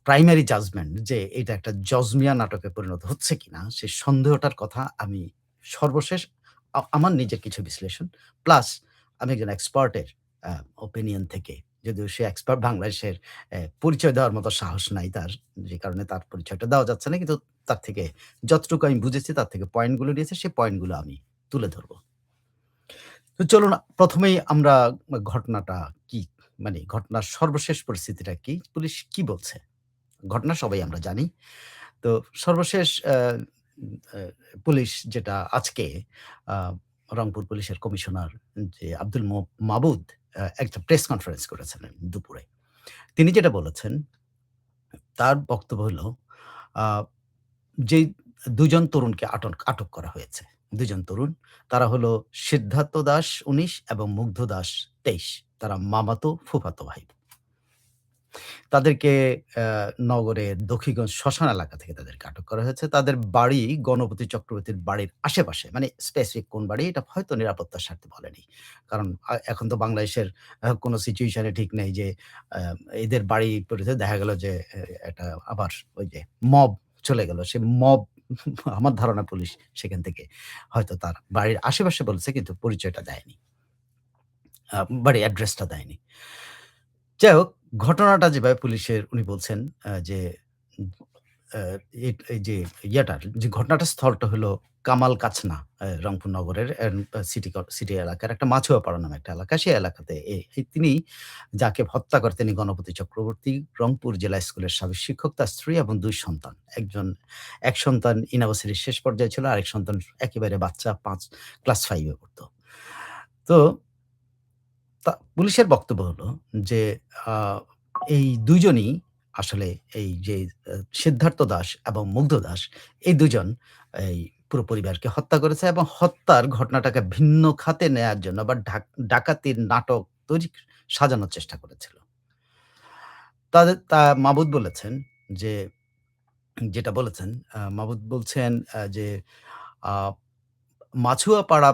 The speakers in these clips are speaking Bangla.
প্রাইমারি জাজমেন্ট যে এটা একটা জজমিয়া নাটকে পরিণত হচ্ছে কিনা সেই সন্দেহটার কথা আমি সর্বশেষ আমার নিজের কিছু বিশ্লেষণ প্লাস আমি একজন এক্সপার্টের আ ওপিনিয়ন থেকে যদিও সে এক্সপার্ট বাংলাদেশের পরিচয় দেওয়ার মতো সাহস নাই তার। যে কারণে তার পরিচয়টা দেওয়া যাচ্ছে না। কিন্তু তার থেকে যতটুকু আমি বুঝেছি তার থেকে পয়েন্টগুলো নিয়েছে সেই পয়েন্টগুলো আমি তুলে ধরব। তো চলুন ১ম এই আমরা ঘটনাটা কি মানে ঘটনার সর্বশেষ পরিস্থিতিটা কি? পুলিশ কি বলছে? ঘটনা সবাই আমরা জানি। তো সর্বশেষ আ পুলিশ যেটা আজকে আ রংপুর পুলিশের কমিশনার যে আব্দুল মাবুদ একটা প্রেস কনফারেন্স করেছিলেন দুপুরে। তিনি যেটা বলেছেন, তার বক্তব্য হলো আ যেই ২ জন তরুণকে আটক করা হয়েছে। ২ জন তরুণ। তারা হলো সিদ্ধার্থ দাস ১৯ এবং মুগ্ধ দাস ২৩। তারা মামাতো ফুফাতো ভাই। তাদেরকে অ্যা নগরের দক্ষিণগঞ্জ শ্মশান এলাকা থেকে তাদেরকে আটক করা হয়েছে। তাদের বাড়ি গণপতি চক্রবর্তীর বাড়ির আশেপাশে। মানে স্পেসিফিক কোন বাড়ি এটা হয়তো নিরাপত্তার স্বার্থে বলেনি। কারণ এখন তো বাংলাদেশের কোন সিচুয়েশন এ ঠিক নেই যে আ এদের বাড়ি পরিধি দেখা গেল যে একটা আবার ওই যে মব চলে গেল। সে মব আমার ধারণা পুলিশ সেখান থেকে হয়তো তার বাড়ির আশেপাশে বলেছে কিন্তু পরিচয়টা দেয়নি। বাড়ির অ্যাড্রেসটা দেয়নি। যাই হোক, ঘটনাটা যেভাবে পুলিশের উনি বলছেন যে উম আ এই যে ইয়াটার যে ঘটনাটার স্থলটা হলো কামাল কাচনা রংপুর নগরের সিটি এলাকার একটা মাছুয়াপাড়া নামে একটা এলাকা। সেই এলাকাতে তিনি যাকে হত্যা করে তিনি গণপতি চক্রবর্তী রংপুর জেলা স্কুলের সাবেক শিক্ষক, তার স্ত্রী এবং ২ সন্তান। এক সন্তান ইউনিভার্সিটির শেষ পর্যায়ে ছিল, আরেক সন্তান একেবারে বাচ্চা ক্লাস 5 এ পড়তো। তো পুলিশের বক্তব্য হলো যে আ এই ২ জনই আসলে এই যে সিদ্ধার্থ দাস এবং মুগ্ধ দাস এই ২ জন এই পুরো পরিবারকে হত্যা করেছে এবং হত্যার ঘটনাটাকে ভিন্ন খাতে নেয়ার জন্য বা ডাকাতির নাটক সাজানোর চেষ্টা করেছিল। মাবুদ বলেছেন যে যেটা বলেছেন মাবুদ বলছেন যে আ মাছুয়াপাড়া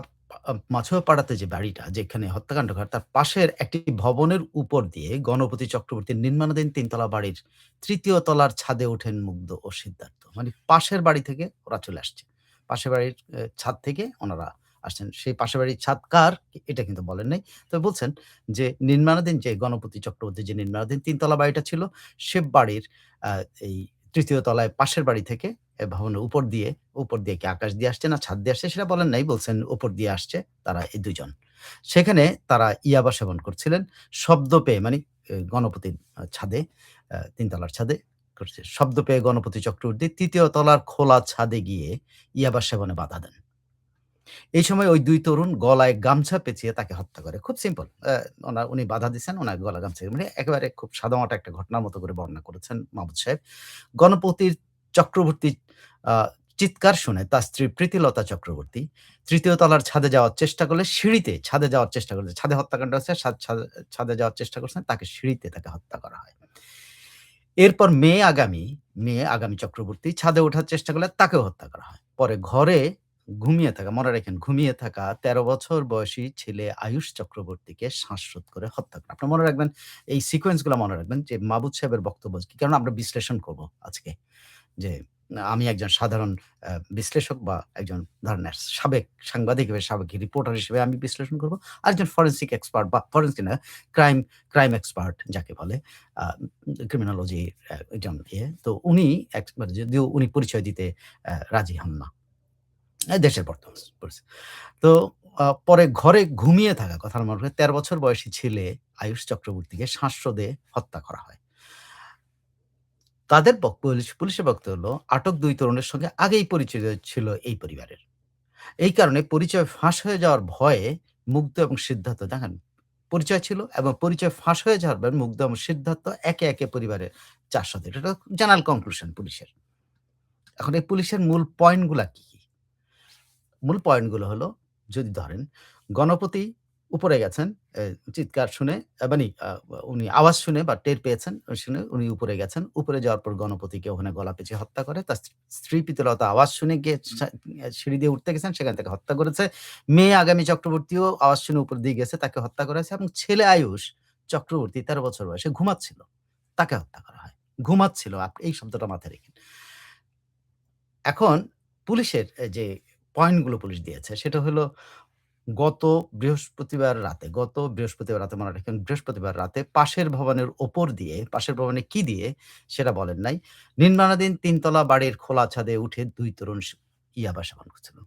মাছুয়াপাড়াতে যে বাড়িটা যেখানে হত্যাকাণ্ড ঘটে তার পাশের একটি ভবনের উপর দিয়ে গণপতি চক্রবর্তীর নির্মাণাধীন ৩ তলা বাড়ির ৩য় তলার ছাদে ওঠেন মুগ্ধ ও সিদ্ধার্থ। মানে পাশের বাড়ি থেকে ওরা চলে আসছে। পাশের বাড়ির ছাদ থেকে ওনারা আসছেন। সেই পাশের বাড়ির ছাদ কার এটা কিন্তু বলেন নাই। তবে বলছেন যে নির্মাণাধীন যে গণপতি চক্রবর্তীর যে নির্মাণাধীন ৩ তলা বাড়িটা ছিল সে বাড়ির আ এই ৩য় তলায় পাশের বাড়ি থেকে ভবনের উপর দিয়ে কি আকাশ দিয়ে আসছে না ছাদ দিয়ে আসছে সেটা বলেন নাই। বলছেন উপর দিয়ে আসছে তারা এই ২ জন। সেখানে তারা ইয়াবা সেবন করছিলেন। শব্দ পেয়ে মানে গণপতির ছাদে ৩ তলার ছাদে করছে। শব্দ পেয়ে গণপতি চক্রবর্তী ৩য় তলার খোলা ছাদে গিয়ে ইয়াবা সেবনে বাধা দেন। এই সময় ওই ২ তরুণ গলায় গামছা পেঁচিয়ে তাকে হত্যা করে। খুব সিম্পল। উনি বাধা দিছেন, উনার গলায় গামছা মানে একেবারে খুব সাদামাটা একটা ঘটনার মতো করে বর্ণনা করেছেন মাহমুদ সাহেব। গণপতির চক্রবর্তী আ চিৎকার শুনে তার স্ত্রী প্রীতিলতা চক্রবর্তী ৩য় তলার ছাদে যাওয়ার চেষ্টা করলে সিঁড়িতে ছাদে যাওয়ার চেষ্টা করেছে। ছাদে হত্যাকাণ্ড হচ্ছে, ছাদে যাওয়ার চেষ্টা করছেন, তাকে হত্যা করা হয়। এরপর মেয়ে আগামী চক্রবর্তী ছাদে ওঠার চেষ্টা করলে তাকেও হত্যা করা হয়। পরে ঘরে মনে রাখেন ঘুমিয়ে থাকা ১৩ বছর বয়সী ছেলে আয়ুষ চক্রবর্তীকে শ্বাসরোধ করে হত্যা করা। আপনারা মনে রাখবেন এই সিকোয়েন্স গুলা মনে রাখবেন যে মাহবুব সাহেবের বক্তব্য কি কারণ আমরা বিশ্লেষণ করব আজকে। যে আমি একজন সাধারণ বিশ্লেষক বা একজন ধরনের সাবেক সাংবাদিক হিসেবে, সাবেক রিপোর্টার হিসেবে আমি বিশ্লেষণ করব। আরেকজন ফরেনসিক এক্সপার্ট বা ফরেনসিক না, ক্রাইম ক্রাইম এক্সপার্ট যাকে বলে আ ক্রিমিনোলজি একজন তো উনি মানে যদিও উনি পরিচয় দিতে রাজি হন না। দেশের বর্তমান পরিস্থিতি। তো পরে ঘরে ঘুমিয়ে থাকা কথার মনে ১৩ বছর বয়সী ছেলে আয়ুষ চক্রবর্তীকে শ্বাসরোধে হত্যা করা হয়। তাদের পুলিশের বক্তব্য হলো আটক ২ তরুণের সঙ্গে আগেই পরিচিত ছিল এই পরিবারের। এই কারণে পরিচয় ফাঁস হয়ে যাওয়ার ভয়ে মুগ্ধ এবং সিদ্ধার্থ দেখেন পরিচয় ছিল এবং পরিচয় ফাঁস হয়ে যাওয়ার পর মুগ্ধ এবং সিদ্ধার্থ একে পরিবারের ৪ সদস্য। এটা জেনারেল কনক্লুশন পুলিশের। এখন এই পুলিশের মূল পয়েন্ট গুলা কি? মূল পয়েন্ট গুলো হলো যদি ধরেন গণপতি উপরে গেছেন চিৎকার শুনে মানে উনি আওয়াজ শুনে বা টের পেয়েছেন শুনে উনি উপরে গেছেন। উপরে যাওয়ার পর গণপতিকে ওখানে গলা পেঁচিয়ে হত্যা করে। তার স্ত্রী প্রীতিলতা আওয়াজ শুনে গিয়ে সিঁড়ি দিয়ে উঠতে গেছেন সেখান থেকে হত্যা করেছে। মেয়ে আগামী চক্রবর্তীও আওয়াজ শুনে উপর দিয়ে গেছে তাকে হত্যা করেছে এবং ছেলে আয়ুষ চক্রবর্তী ১৩ বছর বয়সে ঘুমাচ্ছিল। তাকে হত্যা করা হয়। ঘুমাচ্ছিল। এই শব্দটা মাথায় রেখেন। এখন পুলিশের যে পয়েন্টগুলো পুলিশ দিয়েছে সেটা হলো গত বৃহস্পতিবার রাতে মনে রাখেন বৃহস্পতিবার রাতে পাশের ভবনে কি দিয়ে সেটা বলেন নাই। নির্মাণাধীন ৩ তলা বাড়ির খোলা ছাদে উঠে ২ তরুণ ইয়াবা সেবন করছিল।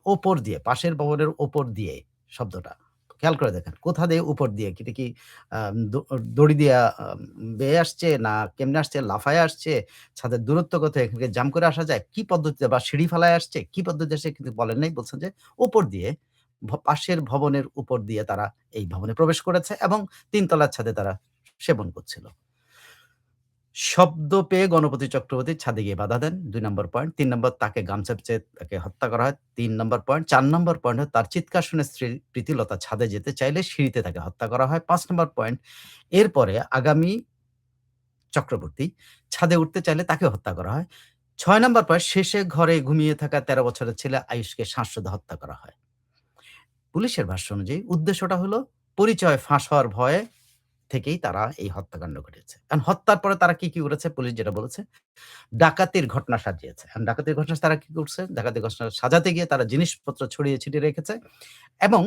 ওপর দিয়ে, পাশের ভবনের ওপর দিয়ে শব্দটা। খেয়াল করে দেখেন। কোথা দিয়ে উপর দিয়ে? এটা কি দড়ি দিয়া বেয়ে আসছে না কেমনে আসছে? লাফায়ে আসছে? ছাদের দূরত্ব কত? এখান থেকে জাম্প করে আসা যায়? কি পদ্ধতিতে বা সিঁড়ি ফেলায় আসছে? কি পদ্ধতিতে আসছে কিন্তু বলেন নাই। বলছেন যে উপর দিয়ে পাশের ভবনের উপর দিয়ে তারা এই ভবনে প্রবেশ করেছে এবং ৩ তলার ছাদে তারা সেবন করছিল। শব্দ পেয়ে গণপতি চক্রবর্তী ছাদে গিয়ে বাধা দেন। ২ নম্বর পয়েন্ট। ৩ নম্বর তাকে গামছা পেঁচিয়ে তাকে হত্যা করা হয়। ৩ নম্বর পয়েন্ট। ৪ নম্বর পয়েন্ট হলো তার চিৎকার শুনে স্ত্রী প্রীতিলতা ছাদে যেতে চাইলে সিঁড়িতে তাকে হত্যা করা হয়। ৫ নম্বর পয়েন্ট। এরপরে আগামী চক্রবর্তী ছাদে উঠতে চাইলে তাকেও হত্যা করা হয়। ৬ নম্বর পয়েন্ট শেষে ঘরে ঘুমিয়ে থাকা ১৩ বছরের ছেলে আয়ুষকে শ্বাসরোধে হত্যা করা হয়। পুলিশের ভাষ্য অনুযায়ী উদ্দেশ্যটা হলো পরিচয় ফাঁস হওয়ার ভয়ে থেকেই তারা এই হত্যাকাণ্ড ঘটিয়েছে। এখন হত্যার পরে তারা কি করেছে? পুলিশ যেটা বলেছে, ডাকাতির ঘটনা সাজিয়েছে। এখন ডাকাতির ঘটনা তারা কি করছে? ডাকাতির ঘটনা সাজাতে গিয়ে তারা জিনিসপত্র ছড়িয়ে ছিটিয়ে রেখেছে এবং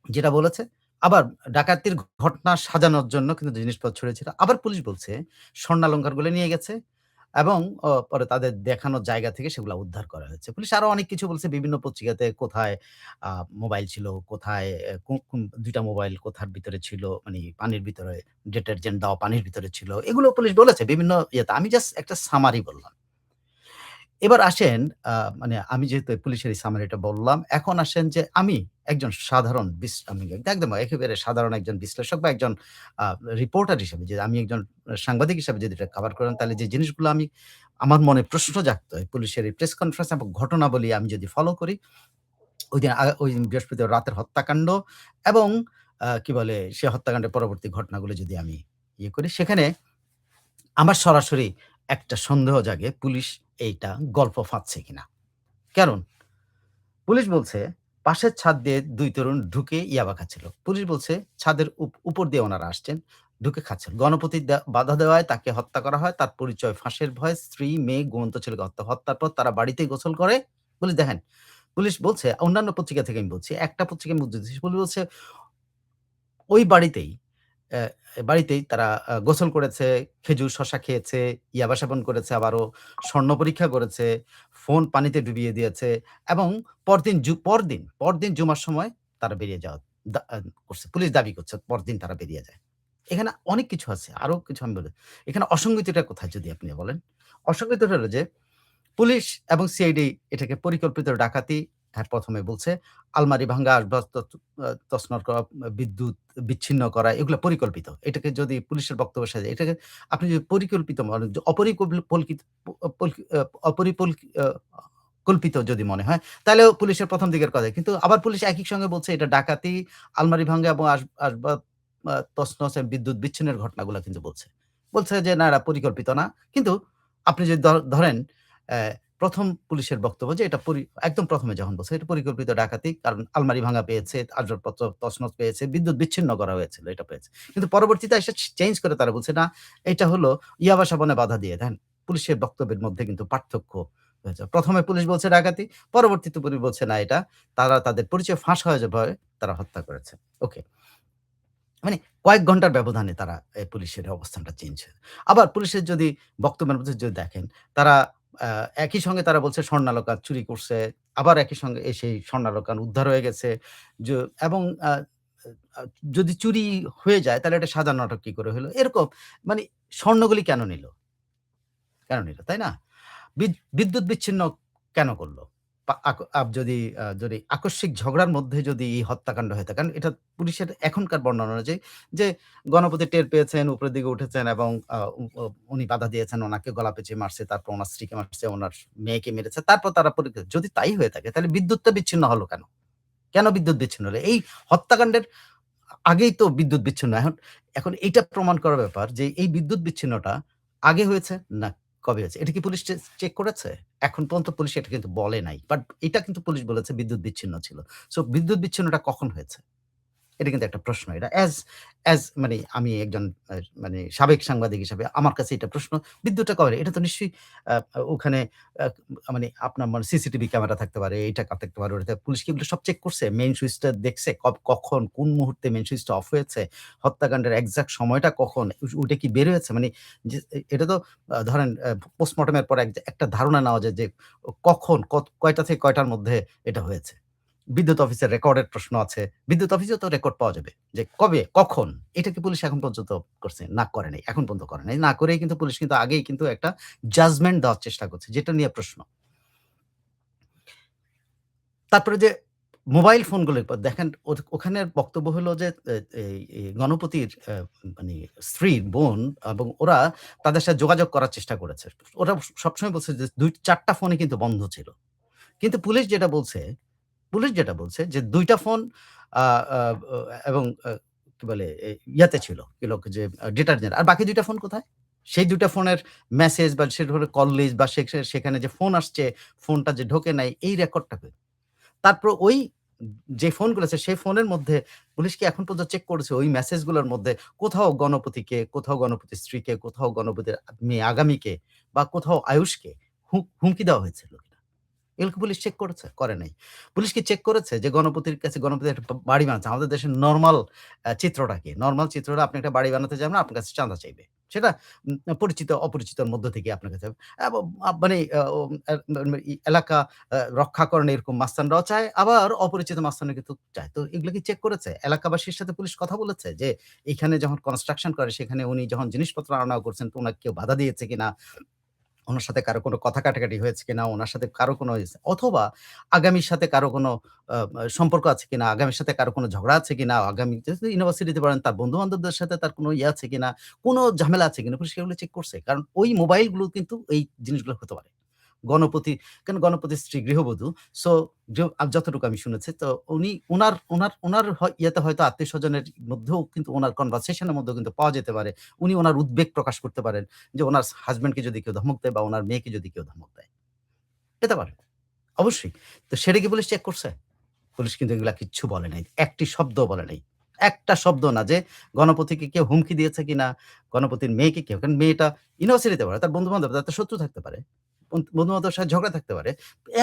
যেটা বলেছে আবার ডাকাতির ঘটনা সাজানোর জন্য কিন্তু জিনিসপত্র ছড়িয়েছিল। আবার পুলিশ বলছে স্বর্ণালঙ্কারগুলো নিয়ে গেছে এবং পরে তাদের দেখানোর জায়গা থেকে সেগুলা উদ্ধার করা হয়েছে। পুলিশ আরো অনেক কিছু বলছে বিভিন্ন পত্রিকাতে কোথায় আ মোবাইল ছিল, কোথায় কোন ২ টা মোবাইল কোথার ভিতরে ছিল, মানে পানির ভিতরে ডিটারজেন্ট দেওয়া পানির ভিতরে ছিল। এগুলো পুলিশ বলেছে বিভিন্ন ইয়েতে। আমি জাস্ট একটা সামারি বললাম। এবার আসেন মানে আমি যেহেতু পুলিশের এই সামারিটা বললাম, এখন আসেন যে আমি একজন সাধারণ আমি একদম একেবারে সাধারণ একজন বিশ্লেষক বা একজন আ রিপোর্টার হিসেবে যে আমি একজন সাংবাদিক হিসেবে যদি এটা কভার করেন তাহলে যে জিনিসগুলো আমার মনে প্রশ্ন জাগতো এই পুলিশের এই প্রেস কনফারেন্স এবং ঘটনাবলী আমি যদি ফলো করি, ঐদিন বৃহস্পতিবার রাতের হত্যাকাণ্ড এবং কি বলে সে হত্যাকাণ্ডের পরবর্তী ঘটনাগুলো যদি আমি ইয়ে করি, সেখানে আমার সরাসরি একটা সন্দেহ জাগে পুলিশ এইটা গল্প ফাঁদছে কিনা। কারণ পুলিশ বলছে পাশের ছাদ দিয়ে ২ তরুণ ঢুকে ইয়াবা খাচ্ছিল। পুলিশ বলছে ছাদের উপর দিয়ে ওনারা আসছেন, ঢুকে খাচ্ছেন। গণপতি বাধা দেওয়ায় তাকে হত্যা করা হয়। তার পরিচয় ফাঁসের ভয়, স্ত্রী, মেয়ে, ঘুমন্ত ছেলেকে হত্যার পর তারা বাড়িতেই গোসল করে। পুলিশ দেখেন, পুলিশ বলছে অন্যান্য পত্রিকা থেকে আমি বলছি। একটা পত্রিকায় আমি উদ্ধৃতি দিচ্ছি। পুলিশ বলছে ওই বাড়িতেই তারা গোসল করেছে, খেজুর, শসা খেয়েছে, ইয়াবা সেবন করেছে, আবারও স্বর্ণ পরীক্ষা করেছে, ফোন পানিতে ডুবিয়ে দিয়েছে এবং পরদিন জুমার সময় তারা বেরিয়ে যাওয়া দা আ করছে। পুলিশ দাবি করছে পরদিন তারা বেরিয়ে যায়। এখানে অনেক কিছু আছে। আরো কিছু আমি বলি। এখানে অসঙ্গতিটা কোথায় যদি আপনি বলেন? অসঙ্গতিটা হলো যে পুলিশ এবং সিআইডি এটাকে পরিকল্পিত ডাকাতি ১ম এ বলছে। আলমারি ভাঙ্গা, তছনছ করা, বিদ্যুৎ বিচ্ছিন্ন করা এগুলা পরিকল্পিত। এটাকে যদি পুলিশের বক্তব্য সাজায়, এটাকে আপনি যদি পরিকল্পিত মনে যে পলকিত পলকি আ অপরিপল আ কল্পিত যদি মনে হয়, তাহলেও পুলিশের ১ম দিকের কথা। কিন্তু আবার পুলিশ একই সঙ্গে বলছে এটা ডাকাতি, আলমারি ভাঙ্গা এবং আসবাব তছনছ বিদ্যুৎ বিচ্ছিন্নের ঘটনাগুলা কিন্তু বলছে। বলছে যে না এরা পরিকল্পিত না। কিন্তু আপনি যদি ধরেন অ্যা ১ম পুলিশের বক্তব্য যে এটা একদম ১ম এ যখন বলছে এটা পরিকল্পিত ডাকাতি। কারণ আলমারি ভাঙা পেয়েছে, আসবাবপত্র তছনছ পেয়েছে, বিদ্যুৎ বিচ্ছিন্ন করা হয়েছিল এটা পেয়েছে। কিন্তু পরবর্তীতে এসে চেঞ্জ করে তারা বলছে না এটা হলো ইয়াবা সেবনে বাধা দিয়ে। দেখেন পুলিশের বক্তব্যের মধ্যে কিন্তু পার্থক্য হয়েছে। ১ম এ পুলিশ বলছে ডাকাতি, পরবর্তীতে পুলিশ বলছে না এটা তারা তাদের পরিচয় ফাঁস হয়ে যাবে ভয়ে তারা হত্যা করেছে। ওকে। মানে কয়েক ঘন্টার ব্যবধানে তারা পুলিশের অবস্থানটা চেঞ্জ হয়। আবার পুলিশের যদি বক্তব্যের মধ্যে যদি দেখেন, তারা আ একই সঙ্গে তারা বলছে স্বর্ণালঙ্কার চুরি করছে। আবার একই সঙ্গে সেই স্বর্ণালঙ্কার উদ্ধার হয়ে গেছে। য এবং আ যদি চুরি হয়ে যায় তাহলে এটা সাজানো নাটক কি করে হলো? এরকম মানে স্বর্ণগুলি কেন নিল? কেন নিল? তাই না? বিদ্যুৎ বিচ্ছিন্ন কেন করল? পা আক আপ যদি যদি আকস্মিক ঝগড়ার মধ্যে যদি এই হত্যাকাণ্ড হয়ে থাকে, কারণ এটা পুলিশের এখনকার বর্ণনা অনুযায়ী যে গণপতি টের পেয়েছেন, উপরের দিকে উঠেছেন এবং আ উ উ উনি বাধা দিয়েছেন, ওনাকে গলা পেঁচিয়ে মারছে, তারপর উনার স্ত্রীকে মারছে, উনার মেয়েকে মেরেছে। তারপর তারা যদি তাই হয়ে থাকে তাহলে বিদ্যুৎটা বিচ্ছিন্ন হলো কেন? কেন বিদ্যুৎ বিচ্ছিন্ন হলো? এই হত্যাকাণ্ডের আগেই তো বিদ্যুৎ বিচ্ছিন্ন। এখন এইটা প্রমাণ করার ব্যাপার যে এই বিদ্যুৎ বিচ্ছিন্নটা আগে হয়েছে না কবে হয়েছে? এটা কি পুলিশ চেক করেছে? এখন পর্যন্ত পুলিশ এটা কিন্তু বলে নাই। বাট এটা কিন্তু পুলিশ বলেছে বিদ্যুৎ বিচ্ছিন্ন ছিল। সো বিদ্যুৎ বিচ্ছিন্নটা কখন হয়েছে? এটা কিন্তু একটা প্রশ্ন। এটা মানে আমি একজন মানে সাবেক সাংবাদিক হিসেবে আমার কাছে এটা প্রশ্ন। বিদ্যুৎটা কবে? এটা তো নিশ্চয়ই আ ওখানে আ মানে আপনার মানে সিসিটিভি ক্যামেরা থাকতে পারে, এইটা থাকতে পারে, ওটাতে পুলিশ কি এগুলো সব চেক করছে? মেইন সুইচটা দেখছে? কখন, কোন মুহূর্তে মেইন সুইচটা অফ হয়েছে? হত্যাকাণ্ডের এক্সাক্ট সময়টা কখন? ওইটা কি বের হয়েছে? মানে যে এটা তো ধরেন পোস্টমর্টেম এর পরে একটা ধারণা নেওয়া যায় যে কখন, কয়টা থেকে কয়টার মধ্যে এটা হয়েছে। বিদ্যুৎ অফিসের রেকর্ডের প্রশ্ন আছে। বিদ্যুৎ অফিসেও তো রেকর্ড পাওয়া যাবে। যে কবে, কখন? এটা কি পুলিশ এখন পর্যন্ত করছে? না করে নাই। এখন পর্যন্ত করে নাই। না করেই কিন্তু পুলিশ কিন্তু আগেই কিন্তু একটা জাজমেন্ট দেওয়ার চেষ্টা করছে। যেটা নিয়ে প্রশ্ন। তারপরে যে মোবাইল ফোনগুলোর পর দেখেন ওখানের বক্তব্য হলো যে এই গণপতির মানে স্ত্রীর বোন এবং ওরা তাদের সাথে যোগাযোগ করার চেষ্টা করেছে। ওরা সবসময় বলছে যে ২-৪ টা ফোনই কিন্তু বন্ধ ছিল। কিন্তু পুলিশ যেটা বলছে যে ২ টা ফোন আ আ ও এবং কি বলে ইয়াতে ছিল, কি লোক যে ডিটারজেন্ট। আর বাকি ২ টা ফোন কোথায়? সেই ২ টা ফোনের মেসেজ বা সে ধরনের কল লিস্ট বা সেখানে যে ফোন আসছে, ফোনটা যে ঢোকে নাই এই রেকর্ডটা কই? তারপর ওই যে ফোনগুলো আছে সেই ফোনের মধ্যে পুলিশ কি এখন পর্যন্ত চেক করেছে ওই মেসেজগুলোর মধ্যে কোথাও গণপতিকে, কোথাও গণপতির স্ত্রীকে, কোথাও গণপতির মেয়ে আগামীকে বা কোথাও আয়ুষকে হুমকি দেওয়া হয়েছিল কিনা? এগুলো কি পুলিশ চেক করেছে? করে নাই। পুলিশ কি চেক করেছে যে গণপতির কাছে গণপতি একটা বাড়ি বানাচ্ছে? আমাদের দেশের নরমাল চিত্রটা কি? নরমাল চিত্রটা আপনি একটা বাড়ি বানাতে যাবেন, আপনার কাছে চাঁদা চাইবে। সেটা পরিচিত অপরিচিতর মধ্য থেকে আপনার কাছে এবং মানে ও এ এলাকা রক্ষাকরণ এরকম মাস্তানরাও চায়, আবার অপরিচিত মাস্তানরা কিন্তু চায়। তো এগুলো কি চেক করেছে? এলাকাবাসীর সাথে পুলিশ কথা বলেছে যে, এখানে যখন কনস্ট্রাকশন করে সেখানে উনি যখন জিনিসপত্র আনা-নেওয়া করছেন তো উনাকে কেউ বাধা দিয়েছে কিনা? উনার সাথে কারো কোনো কথা কাটাকাটি হয়েছে কিনা? উনার সাথে কারো কোনো অথবা আগামীর সাথে কারো কোনো আ আ সম্পর্ক আছে কিনা? আগামীর সাথে কারো কোনো ঝগড়া আছে কিনা? আগামী যেহেতু ইউনিভার্সিটিতে পড়েন তার বন্ধু-বান্ধবদের সাথে তার কোনো ইয়ে আছে কিনা? কোনো ঝামেলা আছে কিনা? পুলিশ সেগুলো চেক করছে। কারণ ওই মোবাইলগুলো কিন্তু এই জিনিসগুলো হতে পারে। গণপতি কারণ গণপতির স্ত্রী গৃহবধূ। সো যতটুকু আমি শুনেছি তো উনি উনার ইয়েতে হয়তো আত্মীয়স্বজনের মধ্যেও কিন্তু উনার কনভারসেশন এর মধ্যেও কিন্তু পাওয়া যেতে পারে। উনি উনার উদ্বেগ প্রকাশ করতে পারেন যে উনার হাসব্যান্ডকে যদি কেউ ধমক দেয় বা উনার মেয়েকে যদি কেউ ধমক দেয়। পেতে পারে। অবশ্যই। তো সেটা কি পুলিশ চেক করছে? পুলিশ কিন্তু এগুলা কিচ্ছু বলে নাই। একটি শব্দও বলে নাই। একটা শব্দ না যে গণপতিকে কেউ হুমকি দিয়েছে কিনা, গণপতির মেয়েকে কেউ কারণ মেয়েটা ইউনিভার্সিটিতে পড়ে। তার বন্ধু-বান্ধব, তার তো শত্রু থাকতে পারে। বন্ধু-বান্ধবের সাথে ঝগড়া থাকতে পারে।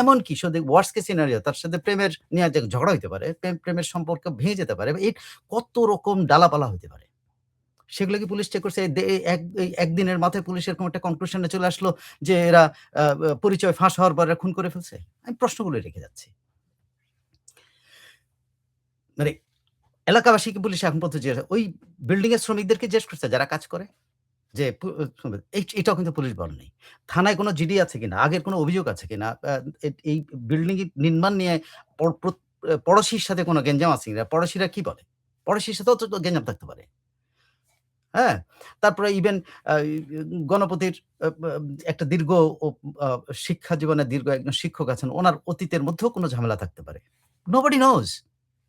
এমনকি শুধু ওয়ার্স্ট কেস সিনারিও তার সাথে প্রেমের নিয়ে যে ঝগড়া হইতে পারে। প্রেমের সম্পর্ক ভেঙে যেতে পারে। কত রকম ডালাপালা হইতে পারে। সেগুলো কি পুলিশ চেক করছে? এই একদিনের মাথায় পুলিশ এরকম একটা কনক্লুশন এ চলে আসলো যে এরা আ আ পরিচয় ফাঁস হওয়ার পর এরা খুন করে ফেলছে? আমি প্রশ্নগুলো রেখে যাচ্ছি। মানে এলাকাবাসীকে পুলিশ এখন পর্যন্ত ওই বিল্ডিং এর শ্রমিকদেরকে জিজ্ঞেস করছে যারা কাজ করে? যে এটাও কিন্তু পুলিশ বলে নাই। থানায় কোনো জিডি আছে কিনা? আগের কোনো অভিযোগ আছে কিনা? এই বিল্ডিং নির্মাণ নিয়ে পড়োশির সাথে কোনো গ্যাঞ্জাম আছে কিনা? পড়োশিরা কি বলে? পড়োশির সাথেও তো গ্যাঞ্জাম থাকতে পারে। হ্যাঁ? তারপরে ইভেন আ ই গণপতির আ বা একটা দীর্ঘ ও আ শিক্ষা জীবনে দীর্ঘ একজন শিক্ষক আছেন। উনার অতীতের মধ্যেও কোনো ঝামেলা থাকতে পারে। Nobody knows।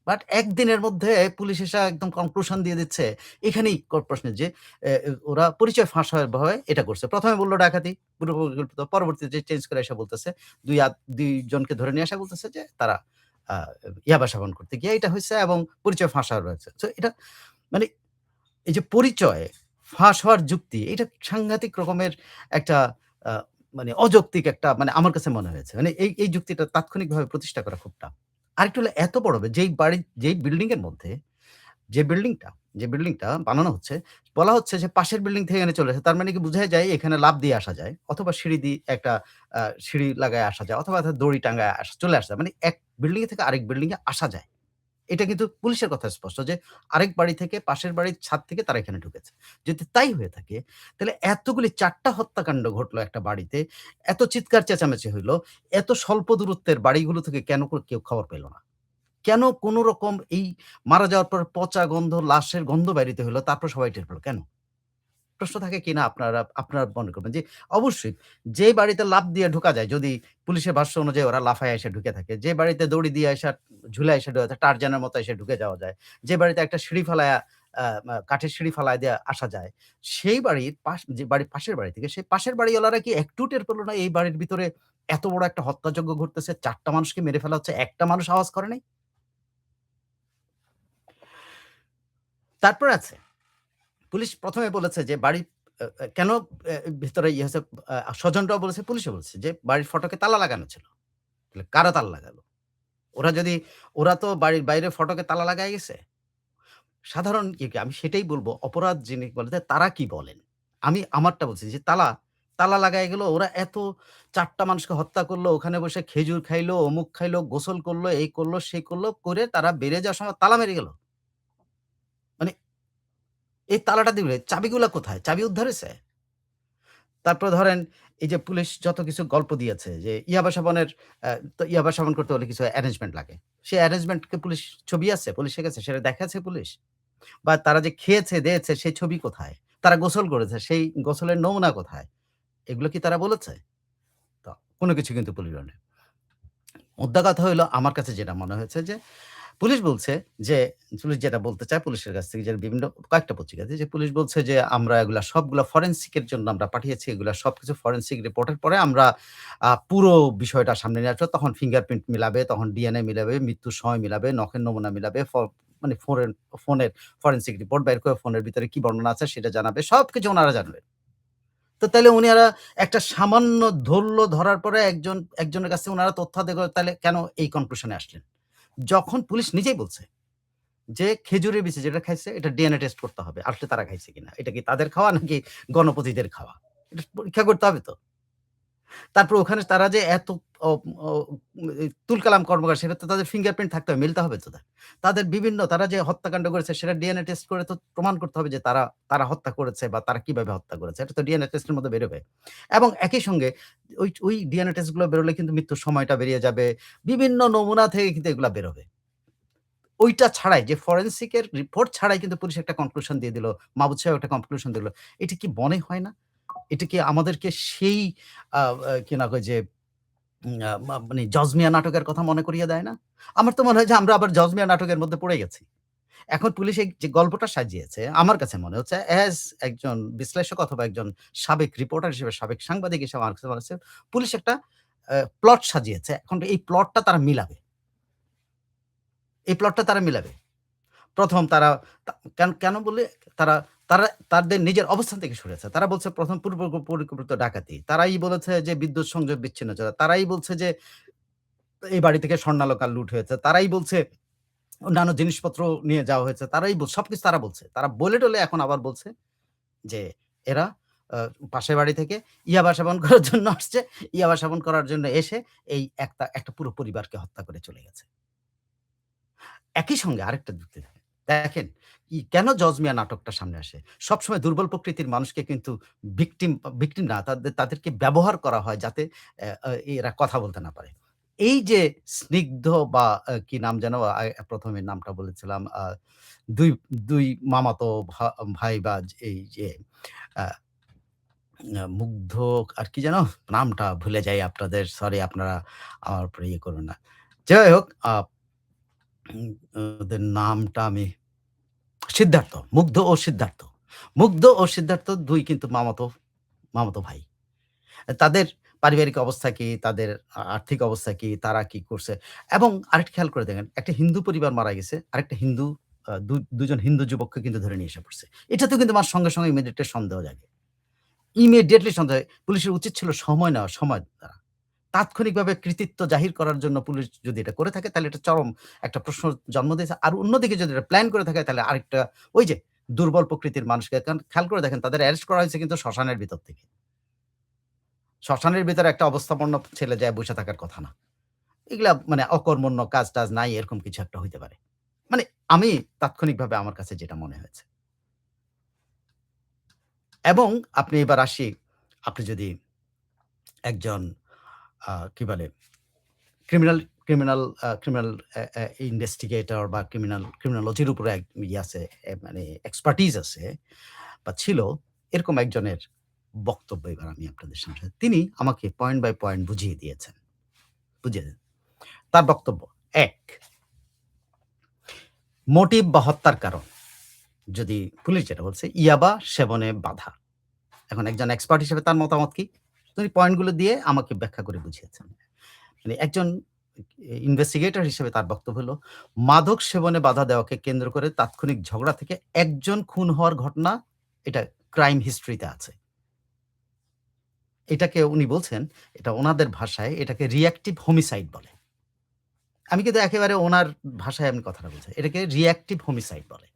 বাট একদিনের মধ্যে পুলিশ এসে একদম কনক্লুশন দিয়ে দিচ্ছে। এখানেই প্রশ্ন যে ওরা পরিচয় ফাঁস হওয়ার ভয়ে এটা করছে। ১ম এ বলল ডাকাতি, পূর্ব পরিকল্পিত। পরবর্তীতে চেঞ্জ করে এসে বলতেছে ২ জনকে ধরে নিয়ে আসা বলতেছে যে তারা আ ইয়াবা সেবন করতে গিয়ে এটা হইছে এবং পরিচয় ফাঁস হওয়ার হয়েছে। সো এটা মানে এই যে পরিচয় ফাঁস হওয়ার যুক্তি, এটা সাংঘাতিক রকমের একটা আ মানে অযৌক্তিক একটা মানে আমার কাছে মনে হয়েছে। মানে এই যুক্তিটা তাৎক্ষণিকভাবে প্রতিষ্ঠা করা খুব টাফ। আরেকটু হলো এত বড় যেই বিল্ডিং এর মধ্যে যে বিল্ডিংটা যে বিল্ডিংটা বানানো হচ্ছে, বলা হচ্ছে যে পাশের বিল্ডিং থেকে এখানে চলে আসে। তার মানে কি বুঝাই যায় এখানে লাফ দিয়ে আসা যায় অথবা সিঁড়ি দিয়ে একটা সিঁড়ি লাগায় আসা যায় অথবা দড়ি টাঙ্গায় চলে আসা যায়। মানে এক বিল্ডিং থেকে আরেক বিল্ডিং এ আসা যায়। এটা কিন্তু পুলিশের কথা স্পষ্ট যে আরেক বাড়ি থেকে পাশের বাড়ির ছাদ থেকে তারা এখানে ঢুকেছে। যদি তাই হয়ে থাকে তাহলে এতগুলি ৪ টা হত্যাকাণ্ড ঘটলো একটা বাড়িতে। এত চিৎকার চেঁচামেচি হইল। এত স্বল্প দূরত্বের বাড়িগুলো থেকে কেন কেউ খবর পেল না? কেন কোন রকম এই মারা যাওয়ার পর পচা গন্ধ, লাশের গন্ধ বাইরিতে হইলো তারপর সবাই টের পেল কেন? প্রশ্ন থাকে কিনা আপনারা মনে করবেন যে অবশ্যই যে বাড়িতে লাফ দিয়ে ঢোকা যায় যদি পুলিশের ভাষ্য অনুযায়ী ওরা লাফায় এসে ঢুকে থাকে। যে বাড়িতে দড়ি দিয়ে এসে ঝুলায় এসে টারজানের মতো এসে ঢুকে যাওয়া যায়। যে বাড়িতে একটা সিঁড়ি ফালায়া আ মা কাঠের সিঁড়ি ফালায় দিয়ে আসা যায়। সেই বাড়ির যে বাড়ির পাশের বাড়ি থেকে সেই পাশের বাড়িওয়ালারা কি একটু টের পেল না এই বাড়ির ভিতরে এত বড় একটা হত্যাযজ্ঞ ঘটতেছে, ৪ টা মানুষকে মেরে ফেলা হচ্ছে, একটা মানুষ আওয়াজ করে নাই? তারপর আছে পুলিশ ১ম এ বলেছে যে বাড়ির কেন ভিতরে ইয়ে হয়েছে স্বজনরাও বলেছে, পুলিশও বলেছে যে বাড়ির ফটকে তালা লাগানো ছিল। তাহলে কারা তালা লাগালো? ওরা যদি ওরা তো বাড়ির বাইরে ফটকে তালা লাগায় গেছে। সাধারণ আমি সেটাই বলব অপরাধ যিনি বলে তারা কি বলেন? আমি আমারটা বলছি যে তালা লাগায় গেল। ওরা এত ৪ টা মানুষকে হত্যা করলো, ওখানে বসে খেজুর খাইলো, অমুক খাইলো, গোসল করলো, এই করলো, সেই করলো, করে তারা বেরিয়ে যাওয়ার সময় তালা মেরে গেল। মানে এই তালাটা দিবে, চাবিগুলা কোথায়? চাবি উদ্ধার হইছে? তারপরে ধরেন এই যে পুলিশ যত কিছু গল্প দিয়েছে যে ইয়াবা সাবানের তো ইয়াবা সাবান করতে হলে কিছু অ্যারেঞ্জমেন্ট লাগে। সেই অ্যারেঞ্জমেন্ট কে পুলিশ ছবি আছে? পুলিশের কাছে সেটা দেখাচ্ছে পুলিশ? বা তারা যে খেয়েছে, দেয়েছে সেই ছবি কোথায়? তারা গোসল করেছে, সেই গোসলের নমুনা কোথায়? এগুলো কি তারা বলেছে? তো কোন কিছু কিন্তু পুলিশ বলেনি। মোদ্দা কথা হইলো আমার কাছে যেটা মনে হয়েছে যে পুলিশ বলছে যে, পুলিশ যেটা বলতে চায় পুলিশের কাছ থেকে যেটা বিভিন্ন কয়েকটা পত্রিকাতে যে পুলিশ বলছে যে, "আমরা এগুলা সবগুলা ফরেনসিক এর জন্য আমরা পাঠিয়েছি। এগুলা সবকিছু ফরেনসিক রিপোর্টের পরে আমরা পুরো বিষয়টা সামনে নিয়ে আসবো। তখন ফিঙ্গারপ্রিন্ট মিলাবে, তখন ডিএনএ মিলাবে, মৃত্যুর সময় মিলাবে, নখের নমুনা মিলাবে, মানে ফোনের ফরেনসিক রিপোর্ট বের করে ফোনের ভিতরে কি বর্ণনা আছে সেটা জানাবে। সবকিছু উনারা জানবে।" তো তাইলে উনারা একটা সামান্য ধরার পরে একজনের কাছে উনারা তথ্য আদায় করে তাইলে কেন এই কনক্লুশন এ আসলেন? যখন পুলিশ নিজেই বলছে যে খেজুরের বিচি যেটা খাইছে এটা ডিএনএ টেস্ট করতে হবে। আসলে তারা খাইছে কিনা। এটা কি তাদের খাওয়া নাকি গণপতিদের খাওয়া? এটা পরীক্ষা করতে হবে তো। তারপর ওখানে তারা যে এত অ অ তুলকালাম কর্মকার সেটা তো তাদের ফিঙ্গারপ্রিন্ট থাকতে হবে, মিলতে হবে তো তাদের বিভিন্ন তারা যে হত্যাকাণ্ড করেছে সেটা ডিএনএ টেস্ট করে তো প্রমাণ করতে হবে যে তারা হত্যা করেছে বা তারা কিভাবে হত্যা করেছে। এটা তো ডিএনএ টেস্টের মধ্যে বেরোবে। এবং একই সঙ্গে ওই ডিএনএ টেস্ট গুলো বেরোলে কিন্তু মৃত্যুর সময়টা বেরিয়ে যাবে। বিভিন্ন নমুনা থেকে কিন্তু এগুলা বেরোবে। ওইটা ছাড়াই যে ফরেনসিক এর রিপোর্ট ছাড়াই কিন্তু পুলিশ একটা কনক্লুশন দিয়ে দিল। মাহবুব সাহেব একটা কনক্লুশন দিল। এটা কি মনে হয় না? এটা কি আমাদেরকে সেই আ আ কি না কয় যে উম আ মা মানে জজমিয়া নাটকের কথা মনে করিয়ে দেয় না? আমার তো মনে হয় যে আমরা আবার জজমিয়া নাটকের মধ্যে পড়ে গেছি। এখন পুলিশ এই যে গল্পটা সাজিয়েছে, আমার কাছে মনে হচ্ছে একজন বিশ্লেষক অথবা একজন সাবেক রিপোর্টার হিসেবে, সাবেক সাংবাদিক হিসেবে আমার কাছে মনে হচ্ছে পুলিশ একটা প্লট সাজিয়েছে। এখন এই প্লটটা তারা মিলাবে। এই প্লটটা তারা মিলাবে। ১ম তারা কেন বলে তারা তারা তাদের নিজের অবস্থান থেকে সরেছে। তারা বলছে ১ম পরিকল্পিত ডাকাতি। তারাই বলেছে যে বিদ্যুৎ সংযোগ বিচ্ছিন্ন করা। তারাই বলছে যে এই বাড়ি থেকে স্বর্ণালঙ্কার লুট হয়েছে। তারাই বলছে অন্যান্য জিনিসপত্র নিয়ে যাওয়া হয়েছে। সবকিছু তারা বলছে। তারা বলে-টলে এখন আবার বলছে যে এরা আ পাশের বাড়ি থেকে ইয়াবা সেবন করার জন্য আসছে। ইয়াবা সেবন করার জন্য এসে এই একটা পুরো পরিবারকে হত্যা করে চলে গেছে। একই সঙ্গে আরেকটা যুক্তি থাকে। দেখেন, কেন জজ মিয়া নাটকটা সামনে আসে? সবসময় দুর্বল প্রকৃতির মানুষকে কিন্তু ভিকটিম না তাদেরকে ব্যবহার করা হয় যাতে এরা কথা বলতে না পারে। এই যে স্নিগ্ধ বা কি নাম যেন ১ম এ নামটা বলেছিলাম ২ ২ মামাতো ভাই বা এই যে আ মুগ্ধ আর কি যেন? নামটা ভুলে যাই আপনাদের সরি আপনারা আমার উপরে ইয়ে করবেন না। যাই হোক উম ওদের নামটা আমি সিদ্ধার্থ, মুগ্ধ ও সিদ্ধার্থ। মুগ্ধ ও সিদ্ধার্থ ২ কিন্তু মামাতো ভাই। তাদের পারিবারিক অবস্থা কি? তাদের আর্থিক অবস্থা কি? তারা কি করছে? এবং আরেকটা খেয়াল করে দেখেন, একটা হিন্দু পরিবার মারা গেছে। আরেকটা হিন্দু আ দু ২ জন হিন্দু যুবককে কিন্তু ধরে নিয়ে এসে পড়ছে। এটাতেও কিন্তু সঙ্গে ইমিডিয়েটলি সন্দেহ জাগে। ইমিডিয়েটলি সন্দেহ পুলিশের উচিত ছিল সময় নেওয়া, সময় দ্বারা। তাৎক্ষণিকভাবে কৃতিত্ব জাহির করার জন্য পুলিশ যদি এটা করে থাকে তাহলে এটা চরম একটা প্রশ্ন জন্ম দিয়েছে। আর অন্যদিকে যদি এটা প্ল্যান করে থাকে তাহলে আরেকটা ওই যে দুর্বল প্রকৃতির মানুষকে কারণ খেয়াল করে দেখেন তাদের অ্যারেস্ট করা হয়েছে কিন্তু শ্মশানের ভিতর থেকে। শ্মশানের ভিতরে একটা অবস্থাপন্ন ছেলে যায় বইসা থাকার কথা না। এগুলা মানে অকর্মণ্য কাজ-টাজ নাই এরকম কিছু একটা হইতে পারে। মানে আমি তাৎক্ষণিকভাবে আমার কাছে যেটা মনে হয়েছে। এবং আপনি এবার আসি আপনি যদি একজন কি বলে ক্রিমিনাল ক্রিমিনাল ক্রিমিনাল ইনভেস্টিগেটর বা ক্রিমিনোলজির উপরে ইয়ে আছে মানে এক্সপার্টিজ আছে বা ছিল এরকম একজনের বক্তব্য এবার আমি আপনাদের সামনে তিনি আমাকে পয়েন্ট বাই পয়েন্ট বুঝিয়ে দিয়েছেন। বুঝিয়ে দেন। তার বক্তব্য ১ মোটিভ বা হত্যার কারণ যদি পুলিশ যেটা বলছে ইয়াবা সেবনে বাধা। এখন একজন এক্সপার্ট হিসেবে তার মতামত কি? তিনি পয়েন্ট গুলো দিয়ে আমাকে ব্যাখ্যা করে বুঝিয়েছেন। মানে একজন ইনভেস্টিগেটর হিসেবে তার বক্তব্য হলো, মাদক সেবনে বাধা দেওয়াকে কেন্দ্র করে তাৎক্ষণিক ঝগড়া থেকে একজন খুন হওয়ার ঘটনা এটা ক্রাইম হিস্ট্রিতে আছে। এটাকে উনি বলছেন, এটা উনাদের ভাষায় এটাকে রিঅ্যাক্টিভ হোমিসাইড বলে। আমি কিন্তু একেবারে উনার ভাষায় আমি কথাটা বলছি। এটাকে রিঅ্যাক্টিভ হোমিসাইড বলে।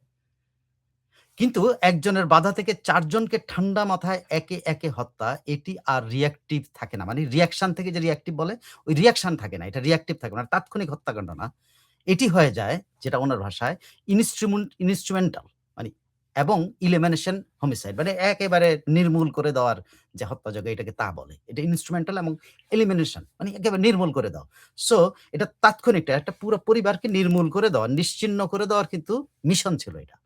কিন্তু একজনের বাধা থেকে ৪ জনকে ঠান্ডা মাথায় একে, একে হত্যা এটি আর রিঅ্যাক্টিভ থাকে না। মানে রিঅ্যাকশন থেকে যে রিঅ্যাক্টিভ বলে, ওই রিঅ্যাকশন থাকে না। এটা রিঅ্যাক্টিভ থাকে না। তাৎক্ষণিক হত্যাকাণ্ড না। এটি হয়ে যায় যেটা উনার ভাষায় ইনস্ট্রুমেন্টাল মানে এবং এলিমিনেশন হোমিসাইড মানে একেবারে নির্মূল করে দেওয়ার যে হত্যাযজ্ঞ এটাকে তা বলে। এটা ইনস্ট্রুমেন্টাল এবং এলিমিনেশন মানে একেবারে নির্মূল করে দাও। সো এটা তাৎক্ষণিক একটা পুরো পরিবারকে নির্মূল করে দেওয়া, নিশ্চিহ্ন করে দেওয়ার কিন্তু মিশন ছিল এটা।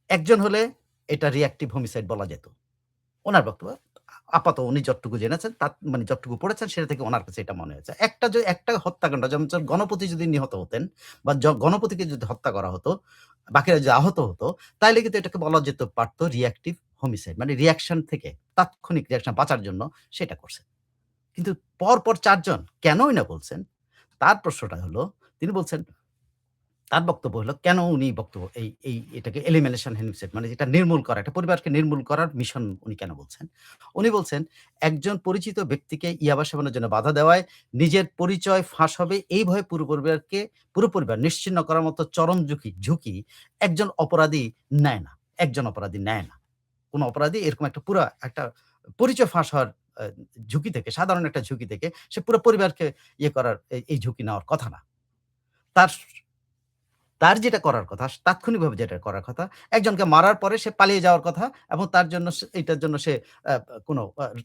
একজন হলে এটা রিঅ্যাক্টিভ হোমিসাইড বলা যেত। উনার বক্তব্য। আপাতত উনি যতটুকু জেনেছেন তার মানে যতটুকু পড়েছেন সেটা থেকে উনার কাছে এটা মনে হয়েছে। একটা হত্যাকাণ্ড যেমন গণপতি যদি নিহত হতেন বা গণপতিকে যদি হত্যা করা হতো, বাকিরা যদি আহত হতো, তাইলে কিন্তু এটাকে বলা যেতে পারত রিঅ্যাক্টিভ হোমিসাইড। মানে রিঅ্যাকশন থেকে তাৎক্ষণিক রিঅ্যাকশন বাঁচার জন্য সেটা করছে। কিন্তু পরপর ৪ জন কেনই না বলছেন? তার প্রশ্নটা হলো তিনি বলছেন তার বক্তব্য হলো কেন উনি বক্তব্য এটাকে এলিমিনেশন হেমিসাইড মানে এটা নির্মূল করা, একটা পরিবারকে নির্মূল করার মিশন উনি কেন বলছেন? উনি বলছেন, একজন পরিচিত ব্যক্তিকে ইয়াবা সেবনের জন্য বাধা দেওয়ায় নিজের পরিচয় ফাঁস হবে এই ভয়ে পুরো পরিবার নিশ্চিহ্ন করার মতো চরম ঝুঁকি একজন অপরাধী নেয় না। একজন অপরাধী নেয় না। কোন অপরাধী এরকম একটা একটা পরিচয় ফাঁস হওয়ার আ ঝুঁকি থেকে, সাধারণ একটা ঝুঁকি থেকে সে পুরো পরিবারকে ইয়ে করার এই ঝুঁকি নেওয়ার কথা না। তার তার যেটা করার কথা, তাৎক্ষণিকভাবে যেটা করার কথা, একজনকে মারার পরে সে পালিয়ে যাওয়ার কথা এবং তার জন্য এইটার জন্য সে আ কোনো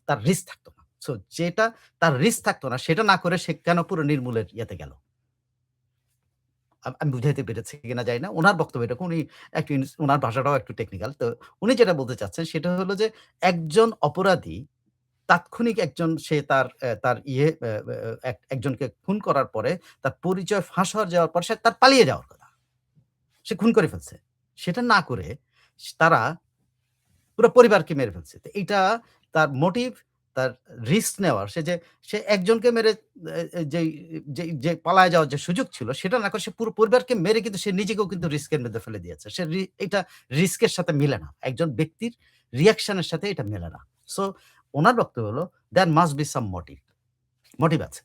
তার রিস্ক থাকতো না। সো যেটা তার রিস্ক থাকতো না, সেটা না করে সে কেন পুরো নির্মূলের ইয়েতে গেল? আমি বুঝাইতে পেরেছি কিনা জানি না। উনার বক্তব্য এরকম। উনি একটু উনার ভাষাটাও একটু টেকনিক্যাল। তো উনি যেটা বলতে চাচ্ছেন সেটা হলো যে, একজন অপরাধী তাৎক্ষণিক একজন সে তার ইয়ে একজনকে খুন করার পরে তার পরিচয় ফাঁস যাওয়ার পর সে তার পালিয়ে যাওয়ার কথা। সে খুন করে ফেলছে। সেটা না করে তারা পুরা পরিবারকে মেরে ফেলছে। তো এইটা তার মোটিভ, তার রিস্ক নেওয়ার সে একজনকে মেরে যেই যে পালায় যাওয়ার যে সুযোগ ছিল সেটা না করে সে পুরো পরিবারকে মেরে কিন্তু সে নিজেকেও কিন্তু রিস্কের মধ্যে ফেলে দিয়েছে। সে এটা রিস্কের সাথে মিলে না। একজন ব্যক্তির রিঅ্যাকশন এর সাথে এটা মেলে না। সো উনার বক্তব্য হলো there must be some motive. Motive আছে।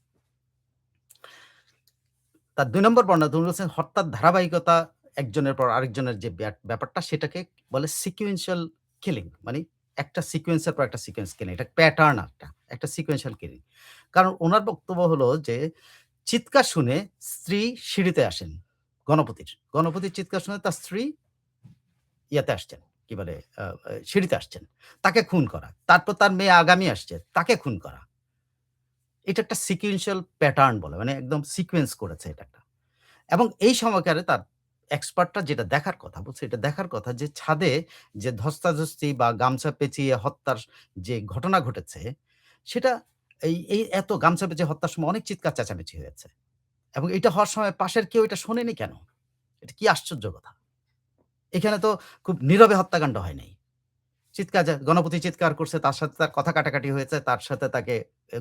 তার ২ নম্বর বর্ণনা উনি বলছেন হত্যার ধারাবাহিকতা একজনের পর আরেকজনের যে ব্যাপারটা সেটাকে বলে সিকোয়েন্সিয়াল কিলিং। মানে একটা সিকোয়েন্সের পর একটা সিকোয়েন্স কিলিং। এটা প্যাটার্ন একটা সিকোয়েন্সিয়াল কিলিং। কারণ উনার বক্তব্য হলো যে চিৎকার শুনে স্ত্রী সিঁড়িতে আসেন গণপতির। গণপতির চিৎকার শুনে তার স্ত্রী ইয়াতে আসছেন, কি বলে সিঁড়িতে আসছেন। তাকে খুন করা। তারপর তার মেয়ে আগামী আসছে, তাকে খুন করা। এটা একটা সিকোয়েন্সিয়াল প্যাটার্ন বলে। মানে একদম সিকোয়েন্স করেছে এটা একটা। এবং এই সময়কারে তার এক্সপার্টরা যেটা দেখার কথা বলছে, এটা দেখার কথা যে ছাদে যে ধস্তাধস্তি বা গামছা পেঁচিয়ে হত্যার যে ঘটনা ঘটেছে, সেটা এই এত গামছা পেঁচিয়ে হত্যার সময় অনেক চিৎকার চেঁচামেচি হয়েছে। এবং এটা হওয়ার সময় পাশের কেউ এটা শোনেনি কেন? এটা কি আশ্চর্য কথা! এখানে তো খুব নীরবে হত্যাকাণ্ড হয় নাই। গণপতি চিৎকার করছে, তার সাথে তার কথা কাটাকাটি হয়েছে, তার সাথে তাকে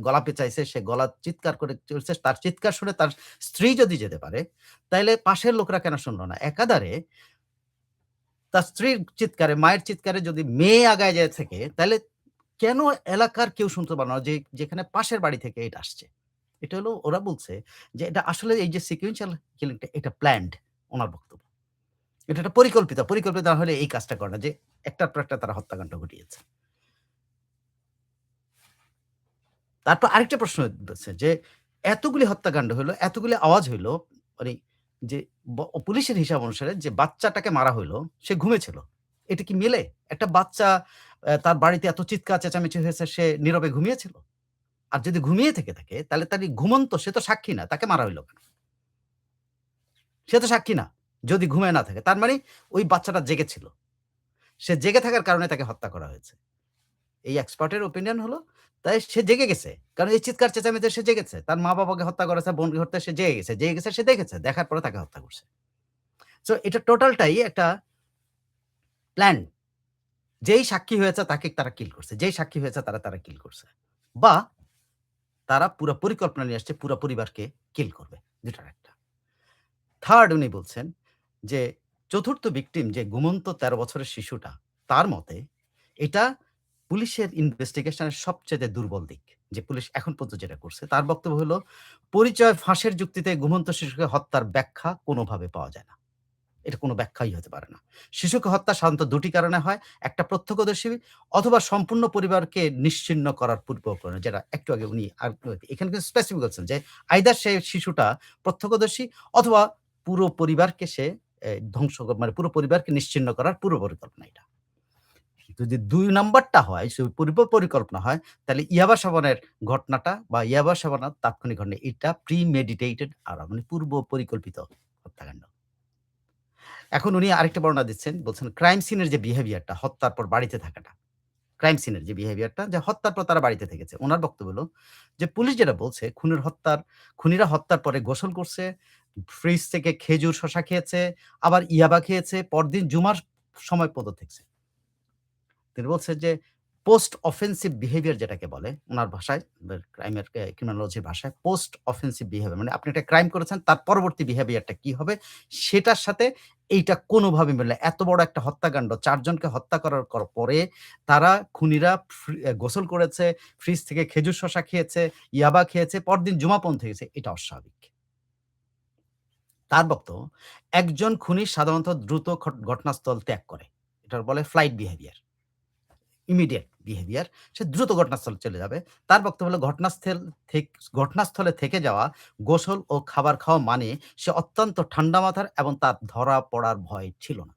গলা পেঁচাইছে, সে গলা চিৎকার করে চলছে। তার চিৎকার শুনে তার স্ত্রী যদি যেতে পারে, তাইলে পাশের লোকরা কেন শুনল না? একাধারে তার স্ত্রীর চিৎকারে, মায়ের চিৎকারে যদি মেয়ে আগায় যেয়ে থাকে, তাইলে কেন এলাকার কেউ শুনতে পারল না যে যেখানে পাশের বাড়ি থেকে এটা আসছে? এটা হলো ওরা বলছে যে এটা আসলে এই যে sequential killing টা এটা প্ল্যান্ড উনার বক্তব্য। এটা একটা পরিকল্পিত। পরিকল্পিত না হলে এই কাজটা করে না যে একটার পর একটা তারা হত্যাকাণ্ড ঘটিয়েছে। তারপর আরেকটা প্রশ্ন উঠতেছে যে, এতগুলি হত্যাকাণ্ড হইলো, এতগুলি আওয়াজ হইলো, মানে যে পুলিশের হিসাব অনুসারে যে বাচ্চাটাকে মারা হইলো, সে ঘুমেছিল। এটা কি মেলে? একটা বাচ্চা তার বাড়িতে এত চিৎকার চেঁচামেচি হয়েছে, সে নীরবে ঘুমিয়েছিল? আর যদি ঘুমিয়ে থেকে থাকে, তাহলে তার এই ঘুমন্ত, সে তো সাক্ষী না। তাকে মারা হইলো কেন? সে তো সাক্ষী না, যদি ঘুমায়ে না থাকে। তার মানে ওই বাচ্চাটা জেগেছিল। সে জেগে থাকার কারণে তাকে হত্যা করা হয়েছে। এই এক্সপার্ট এর ওপিনিয়ন হলো, তাই সে জেগে গেছে। কারণ এই চিৎকার চেঁচামেচিতে সে জেগেছে। তার মা-বাবাকে হত্যা করেছে, বোনকে হত্যা সে জেগে গেছে। জেগে গেছে সে দেখেছে। দেখার পরে তাকে হত্যা করছে। সো এটা টোটালটাই একটা প্ল্যান। যেই সাক্ষী হয়েছে তাকে তারা কিল করছে। যেই সাক্ষী হয়েছে তারা কিল করছে। বা তারা পুরা পরিকল্পনা নিয়ে আসছে পুরা পরিবারকে কিল করবে। ২ টার একটা। 3rd উনি বলছেন যে ৪র্থ ভিকটিম যে ঘুমন্ত ১৩ বছরের শিশুটা, তার মতে এটা পুলিশের ইনভেস্টিগেশন এর সবচাইতে দুর্বল দিক। যে পুলিশ এখন পর্যন্ত যেটা করছে। তার বক্তব্য হলো, পরিচয় ফাঁসের যুক্তিতে ঘুমন্ত শিশুকে হত্যার ব্যাখ্যা কোনোভাবে পাওয়া যায় না। এটা কোনো ব্যাখ্যাই হতে পারে না। শিশুকে হত্যা সাধারণত ২ টি কারণে হয়। একটা প্রত্যক্ষদর্শী অথবা সম্পূর্ণ পরিবারকে নিশ্চিহ্ন করার পূর্বকরণে, যেটা একটু আগে উনি এখানে কিন্তু স্পেসিফিক বলছেন যে আইদার সে শিশুটা প্রত্যক্ষদর্শী অথবা পুরো পরিবারকে সে ধ্বংস মানে পুরো পরিবারকে নিশ্চিহ্ন করার পূর্ব পরিকল্পনা এটা। যদি ২ নাম্বারটা হয়, পূর্ব পরিকল্পনা হয়, তাহলে ইয়াবা সেবনের ঘটনাটা বা ইয়াবা সেবনের তাৎক্ষণিক ঘটনা, এটা প্রিমেডিটেটেড আর মানে পূর্ব পরিকল্পিত হত্যাকাণ্ড। এখন উনি আরেকটা বর্ণনা দিচ্ছেন। বলছেন ক্রাইম সিনের যে বিহেভিয়ারটা, হত্যার পর বাড়িতে থাকাটা। ক্রাইম সিনের যে বিহেভিয়ারটা, যে হত্যার পর তারা বাড়িতে থেকেছে। উনার বক্তব্য হলো যে পুলিশ যেটা বলছে খুনিরা হত্যার পরে গোসল করছে, ফ্রিজ থেকে খেজুর, শসা খেয়েছে, আবার ইয়াবা খেয়েছে, পরদিন জুমার সময় পর্যন্ত থেকছে। তিনি বলছেন যে পোস্ট অফেন্সিভ বিহেভিয়ার যেটাকে বলে উনার ভাষায়, ক্রাইমের ক্রিমিনোলজির ভাষায় পোস্ট অফেন্সিভ বিহেভিয়ার মানে আপনি একটা ক্রাইম করেছেন তার পরবর্তী বিহেভিয়ারটা কি হবে সেটার সাথে এইটা কোনোভাবে মেলে না। এত বড় একটা হত্যাকাণ্ড ৪ জনকে হত্যা করার পরে তারা খুনিরা গোসল করেছে, ফ্রিজ থেকে খেজুর শসা খেয়েছে, ইয়াবা খেয়েছে, পরদিন জুমা পর্যন্ত থেকেছে। এটা অস্বাভাবিক। তার বক্তব্য, একজন খুনি সাধারণত দ্রুত ঘটনাস্থল ত্যাগ করে। এটার বলে ফ্লাইট বিহেভিয়ার। Immediate behaviour. সে দ্রুত ঘটনাস্থলে চলে যাবে। তার বক্তব্য হলো ঘটনাস্থলে থেকে যাওয়া, গোসল ও খাবার খাওয়া মানে সে অত্যন্ত ঠান্ডা মাথার এবং তার ধরা পড়ার ভয় ছিল না।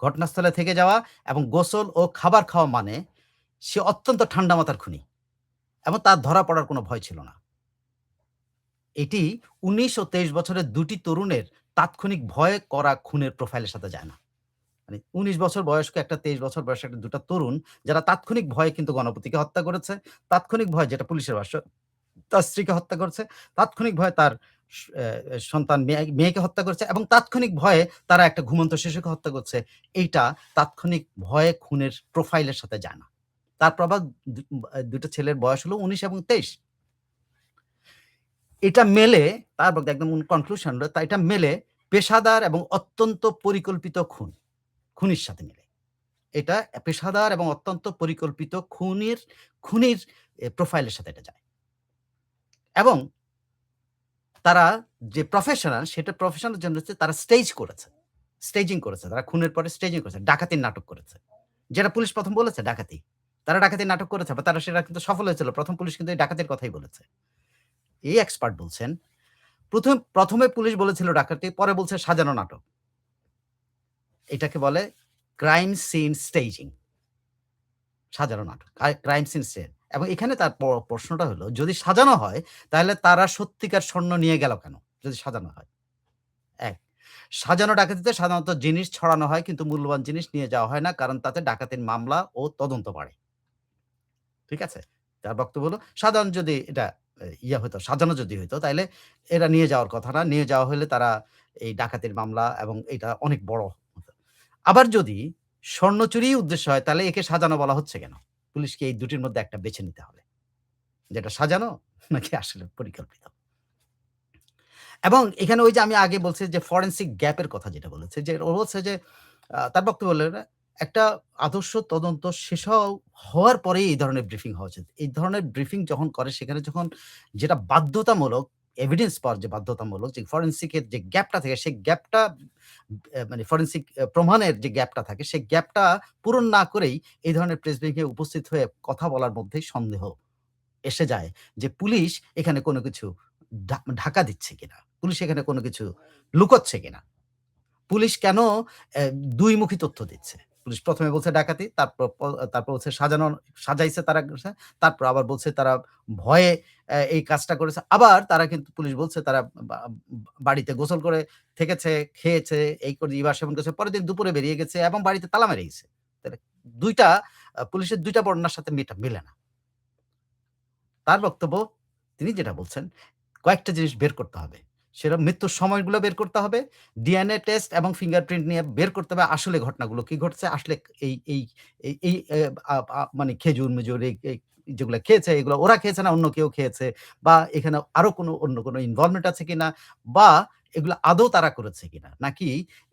ঘটনাস্থলে থেকে যাওয়া এবং গোসল ও খাবার খাওয়া মানে সে অত্যন্ত ঠান্ডা মাথার খুনি এবং তার ধরা পড়ার কোনো ভয় ছিল না। এটি ১৯ ও ২৩ বছরের ২ টি তরুণের তাৎক্ষণিক ভয় করা খুনের প্রোফাইলের সাথে যায় না। মানে ১৯ বছর বয়স্ক একটা ২৩ বছর বয়সী একটা ২ টা তরুণ যারা তাৎক্ষণিক ভয়ে কিন্তু গণপতিকে হত্যা করেছে। তাৎক্ষণিক ভয়ে, যেটা পুলিশের ভাষ্য, তার স্ত্রীকে হত্যা করেছে। তাৎক্ষণিক ভয়ে তার স সন্তান মেয়েকে হত্যা করেছে এবং তাৎক্ষণিক ভয়ে তারা একটা ঘুমন্ত শিশুকে হত্যা করছে। এইটা তাৎক্ষণিক ভয়ে খুনের প্রোফাইলের সাথে যায় না। তার প্রভাব ২ টা ছেলের বয়স হলো ১৯ এবং ২৩। এটা মেলে, তার একদম কনক্লুশন হলো এটা মেলে পেশাদার এবং অত্যন্ত পরিকল্পিত খুনির সাথে মেলে। এটা পেশাদার এবং অত্যন্ত পরিকল্পিত খুনির প্রোফাইলের সাথে এটা যায়। এবং তারা যে প্রফেশনাল, সেটা প্রফেশনাল জন্য হচ্ছে তারা স্টেজিং করেছে। তারা খুনের পরে স্টেজিং করেছে। ডাকাতির নাটক করেছে। যেটা পুলিশ ১ম বলেছে ডাকাতি। তারা ডাকাতির নাটক করেছে বা তারা সেটা কিন্তু সফল হয়েছিল। ১ম পুলিশ কিন্তু এই ডাকাতির কথাই বলেছে। এই এক্সপার্ট বলছেন, প্রথমে পুলিশ বলেছিল ডাকাতি, পরে বলছে সাজানো নাটক। এটাকে বলে ক্রাইম সিন স্টেজিং। সাজানো নাটক। ক্রাইম সিন সেট এবং এখানে তার প্রশ্নটা হলো, যদি সাজানো হয় তাহলে তারা সত্যিকার স্বর্ণ নিয়ে গেল কেন? যদি সাজানো হয়। ১, সাজানো ডাকাতিতে সাধারণত জিনিস ছড়ানো হয় কিন্তু মূল্যবান জিনিস নিয়ে যাওয়া হয় না। কারণ তাতে ডাকাতির মামলা ও তদন্ত বাড়ে। ঠিক আছে? তার বক্তব্য হলো সাধারণ যদি এটা হইতো, সাজানো যদি হইতো তাইলে এরা নিয়ে যাওয়ার কথা না। নিয়ে যাওয়া হইলে তারা এই ডাকাতির মামলা এবং এটা অনেক বড় হতো। আবার যদি স্বর্ণ চুরিই উদ্দেশ্য হয় তাহলে একে সাজানো বলা হচ্ছে কেন? পুলিশকে এই দুটির মধ্যে একটা বেছে নিতে হবে। যেটা সাজানো নাকি আসলে পরিকল্পিত। এবং এখানে ওই যে আমি আগে বলছি যে ফরেনসিক গ্যাপ এর কথা যেটা বলেছে, যে ও বলছে যে তার বক্তব্য হলো এটা, একটা আদর্শ তদন্ত হওয়ার পরেই এই ধরনের ব্রিফিং হওয়া উচিত। এই ধরনের ব্রিফিং যখন করে সেখানে যখন যেটা বাধ্যতামূলক এভিডেন্স পাওয়ার যে বাধ্যতামূলক যে ফরেনসিক এর যে গ্যাপটা থাকে সেই গ্যাপটা মানে ফরেনসিক প্রমাণের যে গ্যাপটা থাকে সেই গ্যাপটা পূরণ না করেই এই ধরনের প্রেস ব্রিফিং এ উপস্থিত হয়ে কথা বলার মধ্যেই সন্দেহ এসে যায় যে পুলিশ এখানে কোনো কিছু ঢাকা দিচ্ছে কিনা? পুলিশ এখানে কোনো কিছু লুকোচ্ছে কিনা? পুলিশ কেন অ্যা ২ মুখী তথ্য দিচ্ছে? পুলিশ ১ম এ বলছে ডাকাতি, তারপর বলছে সাজাইছে তারা, তারপর আবার বলছে তারা ভয়ে এই কাজটা করেছে। আবার তারা কিন্তু পুলিশ বলছে তারা বা বাড়িতে গোসল করে থেকেছে, খেয়েছে, এই করে ইবা সেবন করেছে। পরের দিন দুপুরে বেরিয়ে গেছে এবং বাড়িতে তালা মেরে গেছে। তাহলে ২ টা পুলিশের ২ টা বর্ণনার সাথে মিলে না। তার বক্তব্য, তিনি যেটা বলছেন, কয়েকটা জিনিস বের করতে হবে। সেটা মৃত্যুর সময়গুলো বের করতে হবে। ডিএনএ টেস্ট এবং ফিঙ্গারপ্রিন্ট নিয়ে বের করতে হবে আসলে ঘটনাগুলো কি ঘটছে। আসলে এই এই এই এই এ আ আ মানে খেজুর-মেজুর এই যেগুলা খেয়েছে এগুলো ওরা খেয়েছে না অন্য কেউ খেয়েছে বা এখানে আরো অন্য কোনো ইনভলভমেন্ট আছে কিনা বা এগুলো আদৌ তারা করেছে কিনা? নাকি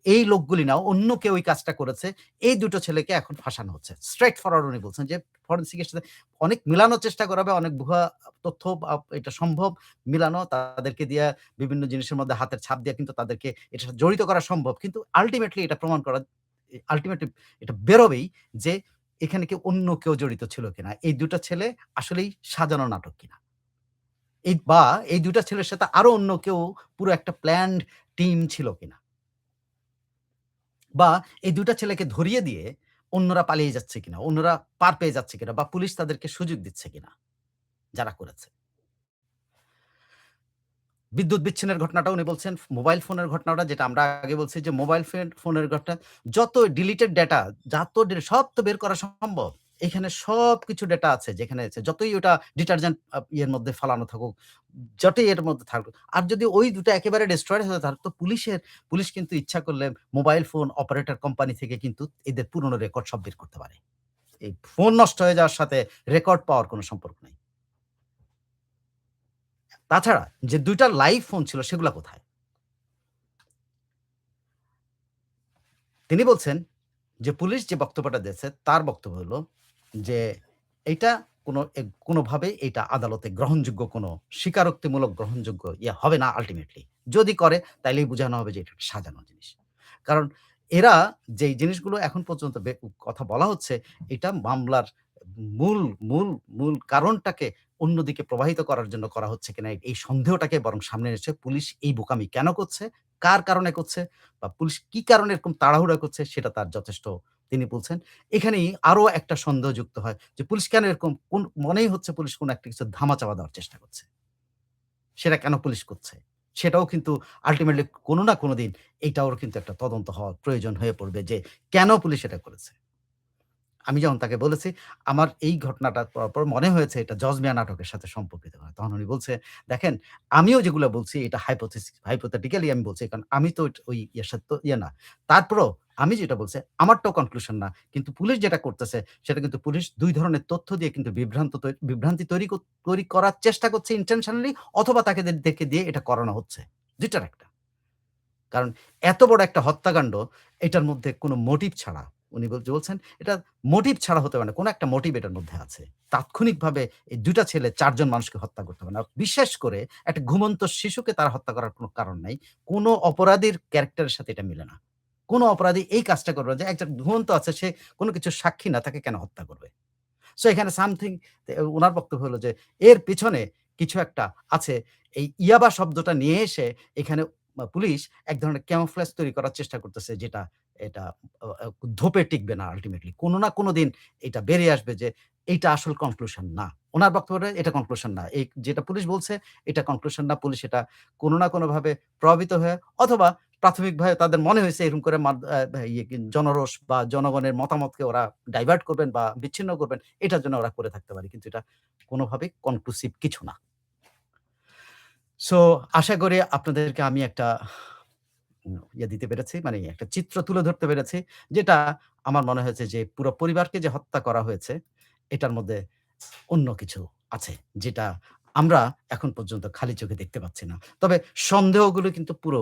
এই লোকগুলি না অন্য কেউ এই কাজটা করেছে। এই দুটো ছেলেকে এখন ফাঁসানো হচ্ছে। স্ট্রেইট ফরওয়ার্ড উনি বলছেন যে ফরেনসিক এর সাথে অনেক মিলানোর চেষ্টা করা হবে, অনেক ভুয়া তথ্য এটা সম্ভব মিলানো। তাদেরকে দিয়া বিভিন্ন জিনিসের মধ্যে হাতের ছাপ দিয়ে কিন্তু তাদেরকে এটার সাথে জড়িত করা সম্ভব। কিন্তু আল্টিমেটলি এটা প্রমাণ করা আল্টিমেটলি এটা বেরোবেই যে এখানে অন্য কেউ জড়িত ছিল কিনা। এই ২ টা ছেলে আসলেই সাজানো নাটক কিনা। বা এই ২ টা ছেলের সাথে আরো অন্য কেউ পুরো একটা প্ল্যান্ড টিম ছিল কিনা। বা এই ২ টা ছেলেকে ধরিয়ে দিয়ে অন্যরা পালিয়ে যাচ্ছে কিনা, অন্যরা পার পেয়ে যাচ্ছে কিনা বা পুলিশ তাদেরকে সুযোগ দিচ্ছে কিনা যারা করেছে। বিদ্যুৎ বিচ্ছিন্নের ঘটনাটা উনি বলছেন, মোবাইল ফোনের ঘটনাটা যেটা আমরা আগে বলছি যে মোবাইল ফোনের ঘটনা যত ডিলিটেড ডেটা সব তো বের করা সম্ভব। এখানে সবকিছু ডেটা আছে যেখানে আছে। যতই ওটা ডিটারজেন্ট ইয়ের মধ্যে ফালানো থাকুক, যতই এর মধ্যে থাকুক। আর যদি ওই ২ টা একেবারে ডেস্ট্রয়েড হয়ে থাকে তো পুলিশ কিন্তু ইচ্ছা করলে মোবাইল ফোন অপারেটর কোম্পানি থেকে কিন্তু এদের পুরনো রেকর্ড সব বের করতে পারে। এই ফোন নষ্ট হয়ে যাওয়ার সাথে রেকর্ড পাওয়ার কোন সম্পর্ক নাই। তাছাড়া যে ২ টা লাইভ ফোন ছিল সেগুলা কোথায়? তিনি বলছেন যে পুলিশ যে বক্তব্যটা দিয়েছে তার বক্তব্য হলো যে এইটা কোনোভাবেই এটা আদালতে গ্রহণযোগ্য কোনো স্বীকারোক্তিমূলক গ্রহণযোগ্য হবে না আল্টিমেটলি। যদি করে তাইলেই বুঝানো হবে যে এটা একটা সাজানো জিনিস। কারণ এরা যেই জিনিসগুলো এখন পর্যন্ত কথা বলা হচ্ছে এটা মামলার মূল, মূল, মূল কারণটাকে অন্যদিকে প্রবাহিত করার জন্য করা হচ্ছে কিনা এই সন্দেহটাকে বরং সামনে এনেছে। পুলিশ এই বোকামি কেন করছে? কার কারণে করছে? বা পুলিশ কি কারণে এরকম তাড়াহুড়া করছে সেটা তার যথেষ্ট তিনি বলছেন। এখানেই আরো একটা সন্দেহ যুক্ত হয় যে পুলিশ কেন এরকম মনেই হচ্ছে পুলিশ কোন একটা কিছু ধামাচাপা দেওয়ার চেষ্টা করছে। সেটা কেন পুলিশ করছে? সেটাও কিন্তু আল্টিমেটলি কোন না কোনদিন এইটাও কিন্তু একটা তদন্ত হওয়ার প্রয়োজন হয়ে পড়বে যে কেন পুলিশ এটা করেছে? আমি যেমন তাকে বলেছি, আমার এই ঘটনাটা পড়ার পর মনে হয়েছে এটা জজ মিয়া নাটকের সাথে সম্পর্কিত। তখন উনি বলছে, "দেখেন, আমিও যেগুলো বলছি এটা hypothetically আমি বলছি। কারণ আমি তো ওই ইয়ের সাথে তো ইয়ে না। তারপরেও আমি যেটা বলছি আমারটাও কনক্লুশন না। কিন্তু পুলিশ যেটা করতেছে সেটা কিন্তু পুলিশ ২ ধরনের তথ্য দিয়ে কিন্তু বিভ্রান্তি তৈরি করার চেষ্টা করছে intentionally অথবা তাদেরকে দিয়ে এটা করানো হচ্ছে। ২ টার একটা। কারণ এত বড় একটা হত্যাকাণ্ড এটার মধ্যে কোনো মোটিভ ছাড়া উনি বলছেন এটা মোটিভ ছাড়া হতে পারে না। কোনো একটা মোটিভ এটার মধ্যে আছে। তাৎক্ষণিকভাবে এই ২ টা ছেলে ৪ জন মানুষকে হত্যা করতে পারে না। বিশেষ করে একটা ঘুমন্ত শিশুকে তারা হত্যা করার কোনো কারণ নাই। কোনো অপরাধীর ক্যারেক্টারের সাথে এটা মিলে না। কোনো অপরাধী এই কাজটা করবে না যে একজন ঘুমন্ত আছে সে কোনো কিছুর সাক্ষী না তাকে কেন হত্যা করবে? সো এখানে সামথিং উনার বক্তব্য হলো যে এর পিছনে কিছু একটা আছে। এই ইয়াবা শব্দটা নিয়ে এসে এখানে পুলিশ এক ধরনের ক্যামোফ্লেজ তৈরি করার চেষ্টা করতেছে যেটা এটা আ আ ধোপে টিকবে না আল্টিমেটলি। কোন না কোন দিন এটা বেরিয়ে আসবে যে এইটা আসল কনক্লুশন না। উনার বক্তব্যটা এটা কনক্লুশন না। এই যেটা পুলিশ বলছে এটা কনক্লুশন না। পুলিশ এটা কোন না কোনভাবে প্রভাবিত হয়ে অথবা প্রাথমিকভাবে তাদের মনে হয়েছে এরকম করে মাদ আ ইয়ে জনরোষ বা জনগণের মতামতকে ওরা ডাইভার্ট করবেন বা বিচ্ছিন্ন করবেন, এটার জন্য ওরা করে থাকতে পারে। কিন্তু এটা কোনভাবেই কনক্লুসিভ কিছু না। সো আশা করি আপনাদেরকে আমি একটা দিতে পেরেছি, মানে একটা চিত্র তুলে ধরতে পেরেছি। যেটা আমার মনে হয়েছে যে পুরো পরিবারকে যে হত্যা করা হয়েছে, এটার মধ্যে অন্য কিছু আছে। যেটা আমরা এখন পর্যন্ত খালি চোখে দেখতে পাচ্ছি না। তবে সন্দেহগুলো কিন্তু পুরো